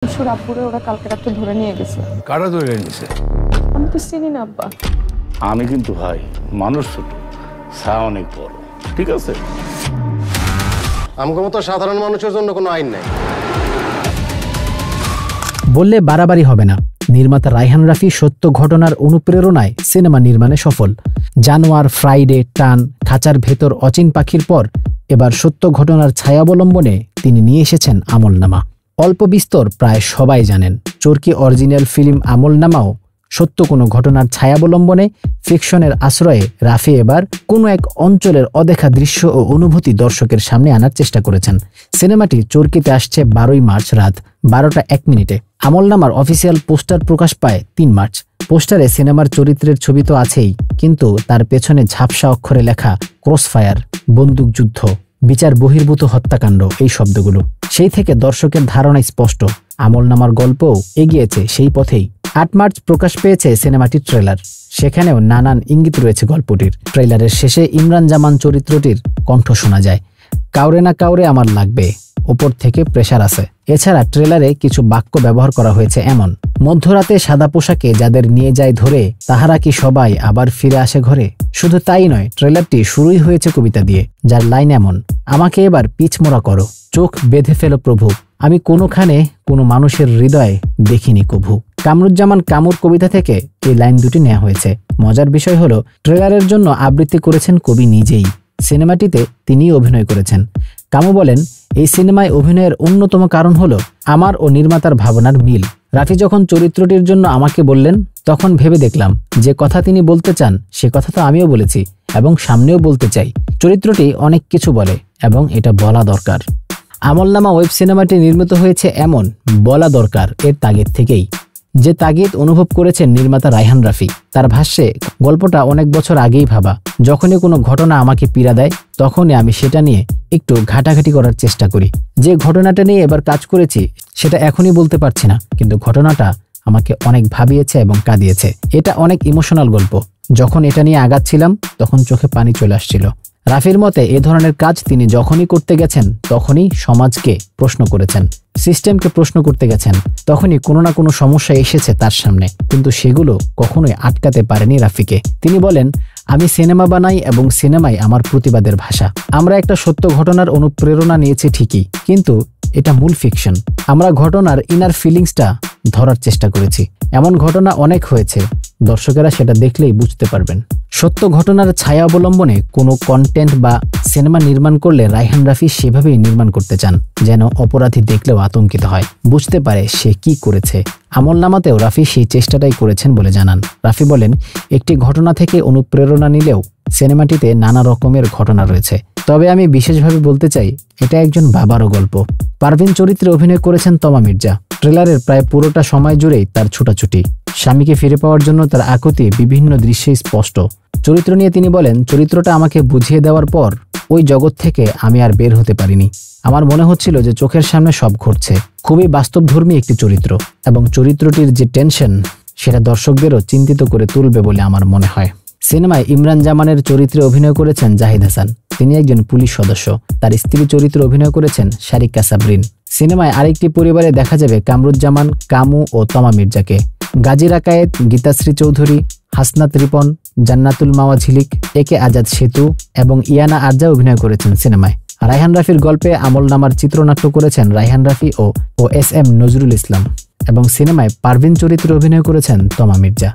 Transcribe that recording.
শিশুর আব্বুরে ওরা কালকে রাত্রে ধরে নিয়ে গেছে। কারা ধরে নিছে? আমি তো চিনি না আব্বা। আমি কিন্তু ভাই মানুষ ছোট, ছা অনেক বড়, ঠিক আছে? আমগো মতো সাধারণ মানুষের জন্য কোনো আইন নাই। বললে বাড়াবাড়ি হবে না। নির্মাতা রায়হান রাফি সত্য ঘটনার অনুপ্রেরণায় সিনেমা নির্মাণে সফল। জানোয়ার, ফ্রাইডে, টান, খাঁচার ভেতর অচিন পাখির পর এবার সত্য ঘটনার ছায়াবলম্বনে তিনি নিয়ে এসেছেন আমলনামা। অল্প বিস্তর প্রায় সবাই জানেন। চরকি অরিজিনাল ফিল্ম আমলনামাও সত্য কোনো ঘটনার ছায়াবলম্বনে ফিকশনের আশ্রয়ে রাফি এবার কোনো এক অঞ্চলের অদেখা দৃশ্য ও অনুভূতি দর্শকের সামনে আনার চেষ্টা করেছেন। সিনেমাটি চরকিতে আসছে 12 মার্চ রাত 12টা 1 মিনিটে। আমলনামার অফিসিয়াল পোস্টার প্রকাশ পায় 3 মার্চ। পোস্টারে সিনেমার চরিত্রের ছবি তো আছেই, কিন্তু তার পেছনে ঝাপসা অক্ষরে লেখা ক্রসফায়ার, বন্দুকযুদ্ধ, বিচার বহির্ভূত হত্যাকাণ্ড, এই শব্দগুলো। সেই থেকে দর্শকের ধারণা স্পষ্ট, আমলনামার গল্পও এগিয়েছে সেই পথেই। 8 মার্চ প্রকাশ পেয়েছে সিনেমাটির ট্রেলার। সেখানেও নানান ইঙ্গিত রয়েছে গল্পটির। ট্রেলারের শেষে ইমরান জামান চরিত্রটির কণ্ঠ শোনা যায়, কাউরে না কাউরে আমার লাগবে, ওপর থেকে প্রেসার আছে। এছাড়া ট্রেলারে কিছু বাক্য ব্যবহার করা হয়েছে এমন: মধ্যরাতে সাদা পোশাকে যাদের নিয়ে যায় ধরে, তাহারা কি সবাই আবার ফিরে আসে ঘরে? শুধু তাই নয়, ট্রেলারটি শুরুই হয়েছে কবিতা দিয়ে, যার লাইন এমন: আমাকে এবার পিছমোড়া করো, চোখ বেঁধে ফেলো প্রভু, আমি কোনোখানে কোনো মানুষের হৃদয়ে দেখিনি কভু। কামরুজ্জামান কামুর কবিতা থেকে এই লাইন দুটি নেওয়া হয়েছে। মজার বিষয় হলো, ট্রেলারের জন্য আবৃত্তি করেছেন কবি নিজেই। সিনেমাটিতে তিনিই অভিনয় করেছেন। কামু বলেন, এই সিনেমায় অভিনয়ের অন্যতম কারণ হলো আমার ও নির্মাতার ভাবনার মিল। রাফি যখন চরিত্রটির জন্য আমাকে বললেন, তখন ভেবে দেখলাম যে কথা তিনি বলতে চান সে কথা তো আমিও বলেছি এবং সামনেও বলতে চাই। চরিত্রটি অনেক কিছু বলে এবং এটা বলা দরকার। আমলনামা ওয়েব সিনেমাটি নির্মিত হয়েছে এমন বলা দরকার এর তাগিদ থেকেই, যে তাগিদ অনুভব করেছেন নির্মাতা রায়হান রাফি। তার ভাষ্যে, গল্পটা অনেক বছর আগেই ভাবা। যখনই কোনো ঘটনা আমাকে পীড়া দেয়, তখনই আমি সেটা নিয়ে একটু ঘাটাঘাটি করার চেষ্টা করি। যে ঘটনাটা নিয়ে এবার কাজ করেছি সেটা এখনই বলতে পারছি না, কিন্তু ঘটনাটা আমাকে অনেক ভাবিয়েছে এবং কাঁদিয়েছে। এটা অনেক ইমোশনাল গল্প। যখন এটা নিয়ে আগাচ্ছিলাম তখন চোখে পানি চলে আসছিল। রাফির মতে এ ধরনের কাজ তিনি যখনই করতে গেছেন তখনই সমাজকে প্রশ্ন করেছেন, সিস্টেমকে প্রশ্ন করতে গেছেন। তখনই কোনো না কোনো সমস্যা এসেছে তার সামনে, কিন্তু সেগুলো কখনোই আটকাতে পারেনি রাফিকে। তিনি বলেন, আমি সিনেমা বানাই এবং সিনেমাই আমার প্রতিবাদের ভাষা। আমরা একটা সত্য ঘটনার অনুপ্রেরণা নিয়েছি ঠিকই, কিন্তু এটা মূল ফিকশন। আমরা ঘটনার ইনার ফিলিংসটা ধরার চেষ্টা করেছি। এমন ঘটনা অনেক হয়েছে, দর্শকেরা সেটা দেখলেই বুঝতে পারবেন। সত্য ঘটনার ছায়া অবলম্বনে কোনো কন্টেন্ট বা সিনেমা নির্মাণ করলে রায়হান রাফি সেভাবেই নির্মাণ করতে চান, যেন অপরাধী দেখলেও আতঙ্কিত হয়, বুঝতে পারে সে কি করেছে। আমলনামাতেও রাফি সেই চেষ্টাটাই করেছেন বলে জানান। রাফি বলেন, একটি ঘটনা থেকে অনুপ্রেরণা নিলেও সিনেমাটিতে নানা রকমের ঘটনা রয়েছে। তবে আমি বিশেষভাবে বলতে চাই, এটা একজন বাবারও গল্প। পারভিন চরিত্রে অভিনয় করেছেন তমা মির্জা। ট্রেলারের প্রায় পুরোটা সময় জুড়েই তার ছুটাছুটি, স্বামীকে ফিরে পাওয়ার জন্য তার আকুতি বিভিন্ন দৃশ্যে স্পষ্ট। চরিত্র নিয়ে তিনি বলেন, চরিত্রটা আমাকে বুঝিয়ে দেওয়ার পর ওই জগৎ থেকে আমি আর বের হতে পারিনি। আমার মনে হচ্ছিল যে চোখের সামনে সব ঘটছে। খুবই বাস্তবধর্মী একটি চরিত্র, এবং চরিত্রটির যে টেনশন সেটা দর্শকদেরও চিন্তিত করে তুলবে বলে আমার মনে হয়। সিনেমায় ইমরান জামানের চরিত্রে অভিনয় করেছেন জাহিদ হাসান। তিনি একজন পুলিশ সদস্য। তার স্ত্রী চরিত্রে অভিনয় করেছেন শারিকা সাবরিন। সিনেমায় আরেকটি পরিবারে দেখা যাবে কামরুজ্জামান, কামু ও তমা মির্জাকে। গাজী রাকায়েত, গীতাশ্রী চৌধুরী, হাসনাত রিপন, জান্নাতুল মাওয়া ঝিলিক, একে আজাদ সেতু এবং ইয়ানা আরজা অভিনয় করেছেন সিনেমায়। রায়হান রাফির গল্পে আমলনামার চিত্রনাট্য করেছেন রায়হান রাফি ও এস এম নজরুল ইসলাম, এবং সিনেমায় পারভিন চরিত্রে অভিনয় করেছেন তমা মির্জা।